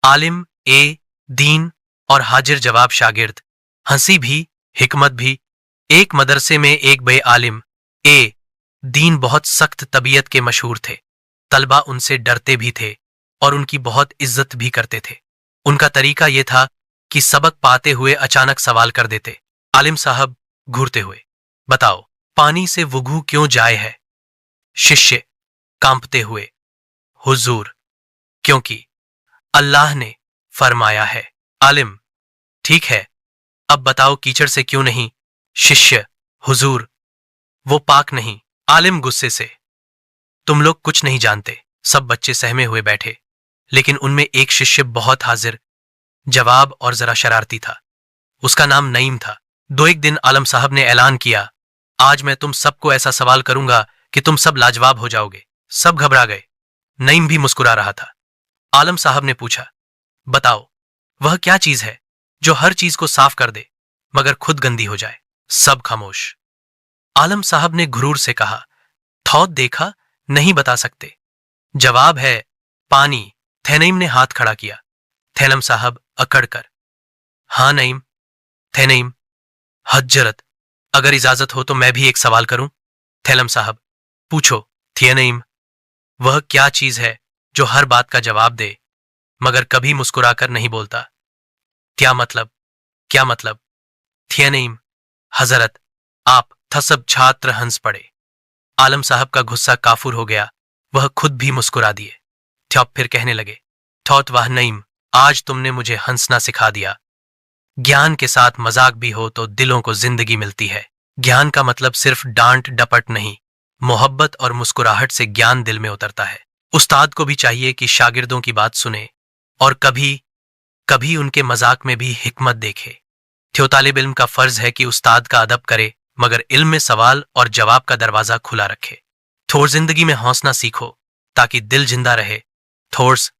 आलिम ए दीन और हाजिर जवाब शागिर्द, हंसी भी हिकमत भी। एक मदरसे में एक बे आलिम ए दीन बहुत सख्त तबीयत के मशहूर थे। तलबा उनसे डरते भी थे और उनकी बहुत इज्जत भी करते थे। उनका तरीका यह था कि सबक पाते हुए अचानक सवाल कर देते। आलिम साहब घूरते हुए, बताओ पानी से वुजू क्यों जाए है? शिष्य कांपते हुए, हुजूर, क्योंकि अल्लाह ने फरमाया है। आलिम, ठीक है, अब बताओ कीचड़ से क्यों नहीं? शिष्य, हुजूर, वो पाक नहीं। आलिम गुस्से से, तुम लोग कुछ नहीं जानते। सब बच्चे सहमे हुए बैठे, लेकिन उनमें एक शिष्य बहुत हाजिर जवाब और जरा शरारती था। उसका नाम नईम था। एक दिन आलम साहब ने ऐलान किया, आज मैं तुम सबको ऐसा सवाल करूंगा कि तुम सब लाजवाब हो जाओगे। सब घबरा गए। नईम भी मुस्कुरा रहा था। आलम साहब ने पूछा, बताओ वह क्या चीज है जो हर चीज को साफ कर दे मगर खुद गंदी हो जाए? सब खामोश। आलम साहब ने घुरूर से कहा, थौत देखा, नहीं बता सकते। जवाब है पानी। थैनईम ने हाथ खड़ा किया। थैलम साहब अकड़कर, हाँ नईम। थैनईम, हजरत, अगर इजाजत हो तो मैं भी एक सवाल करूं? थैलम साहब, पूछो। थैनईम, वह क्या चीज है जो हर बात का जवाब दे मगर कभी मुस्कुराकर नहीं बोलता? क्या मतलब? क्या मतलब? थैनईम, हजरत, आप था। सब छात्र हंस पड़े। आलम साहब का गुस्सा काफूर हो गया। वह खुद भी मुस्कुरा दिए। थ्योप फिर कहने लगे, थौत वाह नईम, आज तुमने मुझे हंसना सिखा दिया। ज्ञान के साथ मजाक भी हो तो दिलों को जिंदगी मिलती है। ज्ञान का मतलब सिर्फ डांट डपट नहीं, मोहब्बत और मुस्कुराहट से ज्ञान दिल में उतरता है। उस्ताद को भी चाहिए कि शागिर्दों की बात सुने और कभी कभी उनके मजाक में भी हिकमत देखे। तालिब इल्म का फर्ज है कि उस्ताद का अदब करे मगर इल्म में सवाल और जवाब का दरवाजा खुला रखे। थोड़ जिंदगी में हौसला सीखो ताकि दिल जिंदा रहे। थोर्स